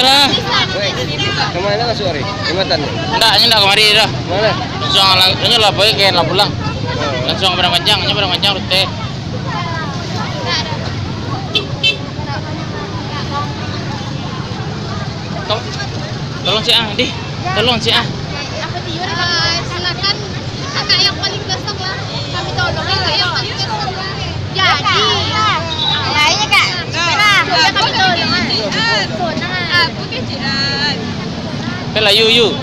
lah. Kemana nggak sore? Jembatan. Enggak kemari dah. Mana? Langsung ini lah boy kayak lah pulang. Langsung ke Padang Panjang rute. Tolong si Ah, di. Tolong si Ah. Apa dia? Silakan kakak yang paling besar lah. Kami tolongin kakak yang paling besar lah. Jadi, lainnya kak. Ya kami tolong. Aku kecilan. Pela yu. Ayo.